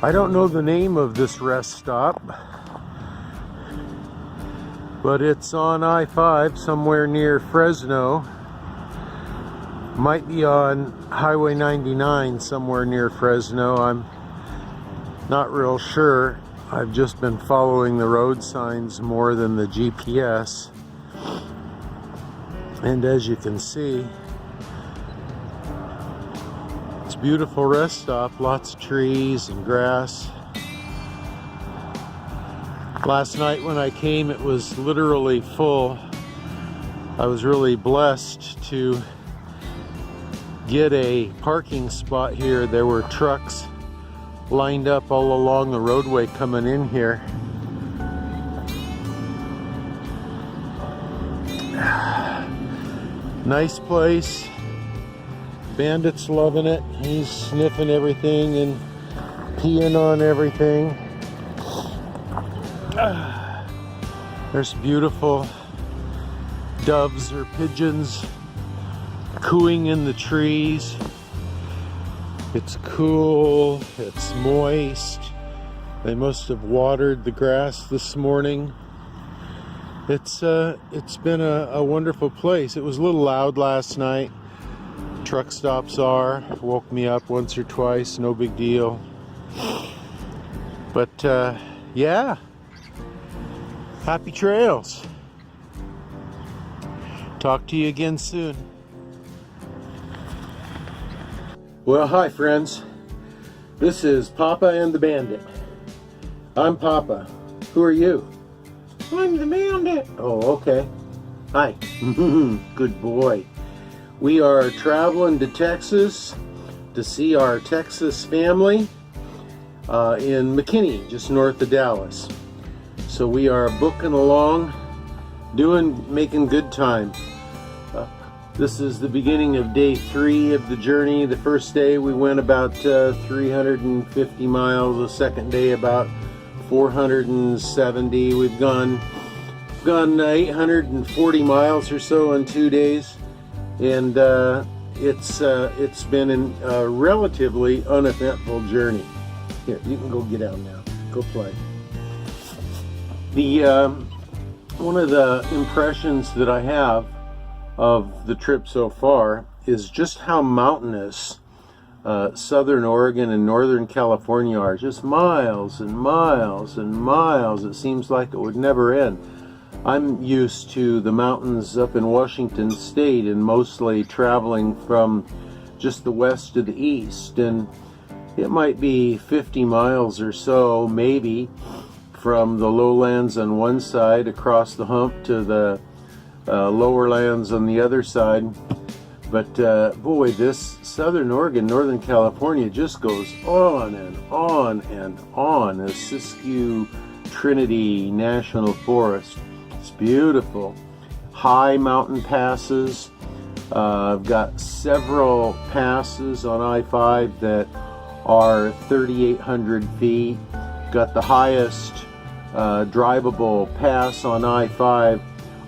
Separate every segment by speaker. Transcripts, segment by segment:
Speaker 1: I don't know the name of this rest stop, but it's on I-5 somewhere near Fresno. Might be on Highway 99 somewhere near Fresno. I'm not real sure. I've just been following the road signs more than the GPS. And as you can see, it's a beautiful rest stop, lots of trees and grass. Last night when I came, it was literally full. I was really blessed to get a parking spot here. There were trucks lined up all along the roadway coming in here. Nice place. Bandit's loving it. He's sniffing everything and peeing on everything. There's beautiful doves or pigeons cooing in the trees. It's cool, it's moist. They must have watered the grass this morning. It's been a wonderful place. It was a little loud last night. Truck stops woke me up once or twice, no big deal. But yeah, happy trails. Talk to you again soon. Well, hi friends. This is Papa and the Bandit. I'm Papa. Who are you? I'm the Bandit. Oh, okay. Hi. Good boy. We are traveling to Texas to see our Texas family in McKinney, just north of Dallas. So we are booking along, making good time. This is the beginning of day 3 of the journey. The first day we went about 350 miles. The second day about 470. We've gone 840 miles or so in 2 days, and it's been a relatively uneventful journey. Here, you can go get out now. Go play. One of the impressions that I have of the trip so far is just how mountainous southern Oregon and northern California are. Just miles and miles and miles. It seems like it would never end. I'm used to the mountains up in Washington State and mostly traveling from just the west to the east, and it might be 50 miles or so maybe from the lowlands on one side across the hump to the lower lands on the other side. But boy, this southern Oregon, northern California just goes on and on and on. The Siskiyou Trinity National Forest. It's beautiful. High mountain passes. I've got several passes on I-5 that are 3,800 feet. Got the highest drivable pass on I-5,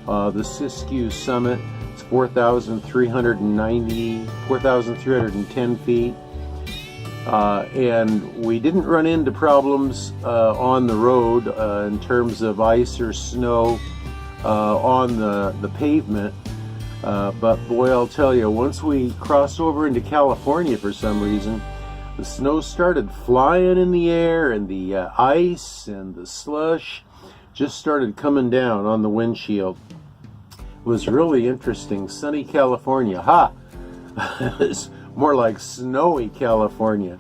Speaker 1: the Siskiyou Summit. It's 4,310 feet. And we didn't run into problems on the road in terms of ice or snow on the pavement. But boy, I'll tell you, once we crossed over into California for some reason, the snow started flying in the air, and the ice and the slush just started coming down on the windshield. It was really interesting. Sunny California. Ha! It was more like snowy California.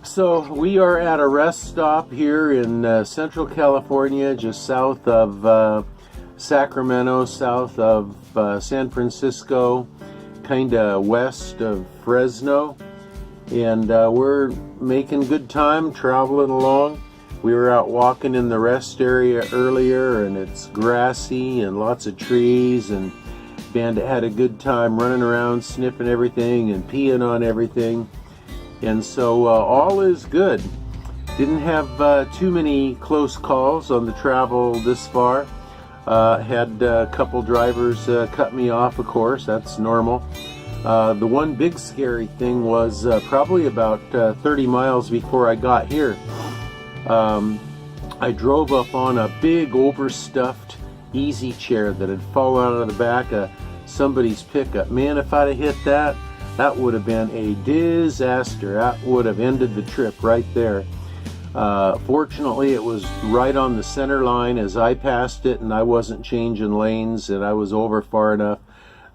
Speaker 1: So we are at a rest stop here in Central California, just south of Sacramento, south of San Francisco, kind of west of Fresno. And we're making good time traveling along. We were out walking in the rest area earlier, and it's grassy and lots of trees, and Bandit had a good time running around, sniffing everything and peeing on everything. And so all is good. Didn't have too many close calls on the travel this far. Had a couple drivers cut me off, of course, that's normal. The one big scary thing was probably about 30 miles before I got here. I drove up on a big overstuffed easy chair that had fallen out of the back of somebody's pickup. Man, if I'd have hit that, that would have been a disaster. That would have ended the trip right there. Fortunately, it was right on the center line as I passed it, and I wasn't changing lanes, and I was over far enough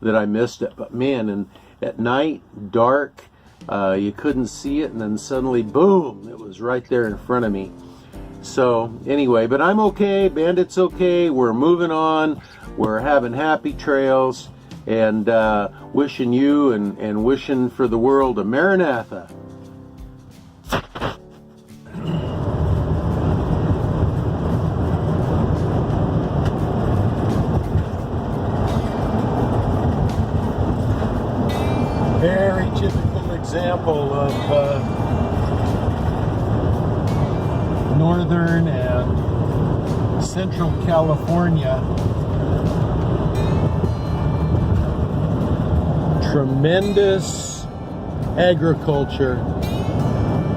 Speaker 1: that I missed it. But man, and at night, dark, you couldn't see it, and then suddenly, boom, it was right there in front of me. So anyway, but I'm okay. Bandit's okay. We're moving on. We're having happy trails, and wishing you and wishing for the world a Maranatha. Very typical example of Northern and Central California. Tremendous agriculture.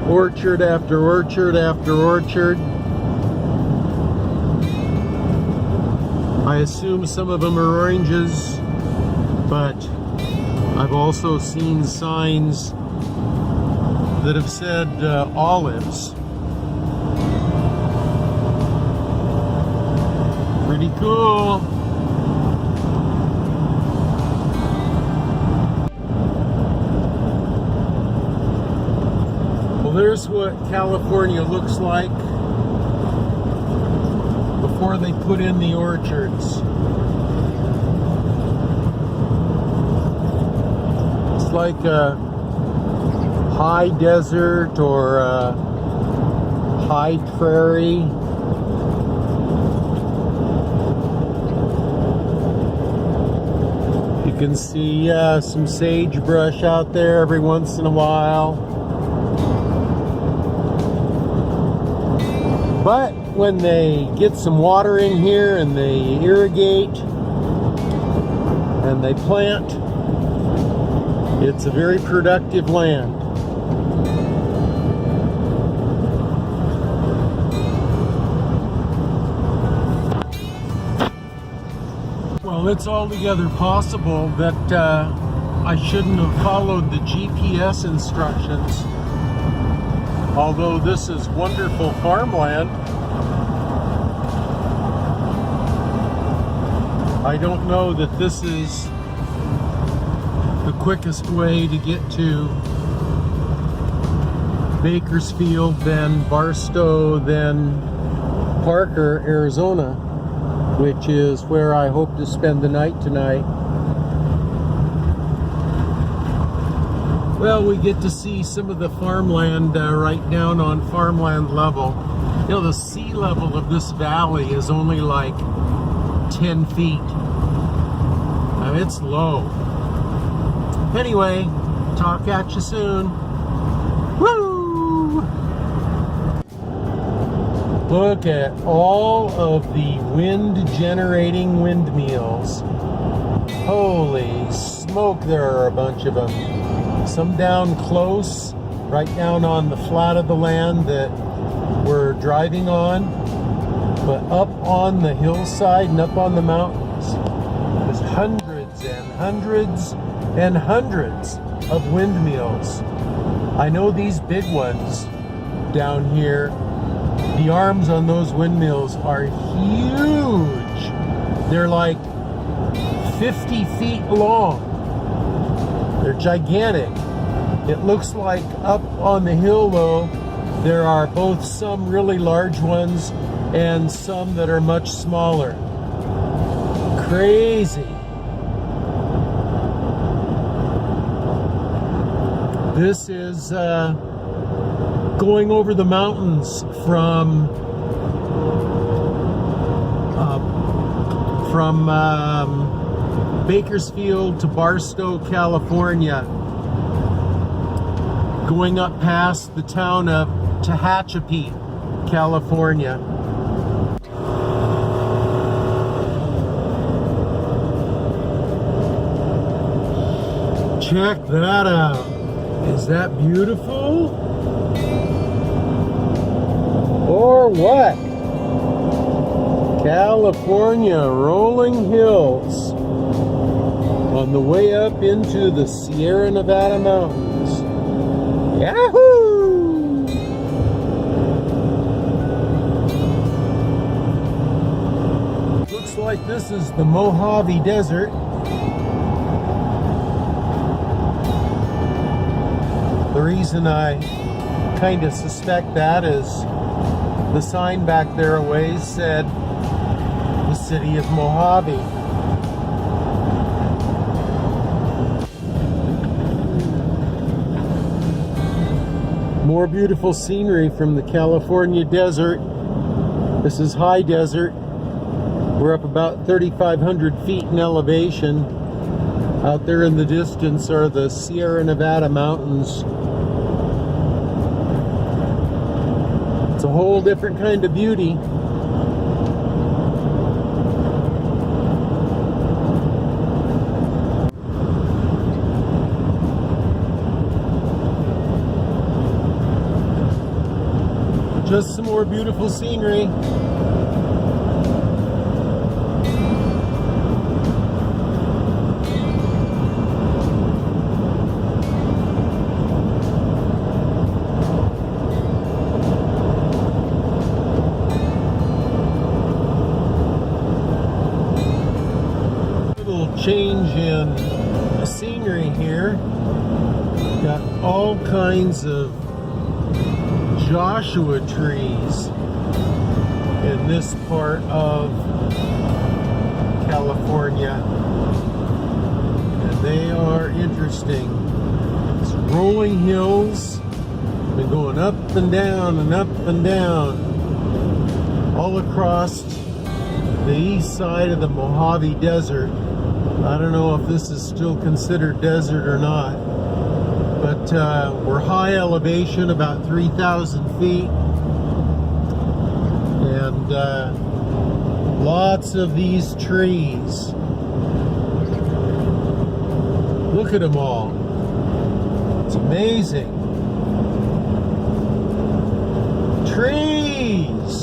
Speaker 1: Orchard after orchard after orchard. I assume some of them are oranges, but I've also seen signs that have said olives. Pretty cool. Well, there's what California looks like before they put in the orchards. It's like a high desert or a high prairie. You can see some sagebrush out there every once in a while. But when they get some water in here and they irrigate and they plant, it's a very productive land. Well, it's altogether possible that I shouldn't have followed the GPS instructions. Although this is wonderful farmland, I don't know that this is the quickest way to get to Bakersfield, then Barstow, then Parker, Arizona, which is where I hope to spend the night tonight. Well, we get to see some of the farmland right down on farmland level. You know, the sea level of this valley is only like 10 feet. Now, it's low. Anyway, talk at you soon. Woo! Look at all of the wind-generating windmills. Holy smoke, there are a bunch of them. Some down close, right down on the flat of the land that we're driving on. But up on the hillside and up on the mountains, there's hundreds and hundreds and hundreds of windmills. I know these big ones down here, the arms on those windmills are huge. They're like 50 feet long. They're gigantic. It looks like up on the hill though, there are both some really large ones and some that are much smaller. Crazy. This is going over the mountains from Bakersfield to Barstow, California, going up past the town of Tehachapi, California. Check that out. Is that beautiful? Or what? California rolling hills on the way up into the Sierra Nevada mountains. Yahoo! Looks like this is the Mojave Desert. The reason I kind of suspect that is the sign back there a ways said the city of Mojave. More beautiful scenery from the California desert. This is high desert. We're up about 3,500 feet in elevation. Out there in the distance are the Sierra Nevada mountains. It's a whole different kind of beauty. Just some more beautiful scenery. Change in the scenery here. Got all kinds of Joshua trees in this part of California, and they are interesting. It's rolling hills, been going up and down and up and down all across the east side of the Mojave Desert. I don't know if this is still considered desert or not, but we're high elevation, about 3,000 feet, and lots of these trees. Look at them all. It's amazing. Trees!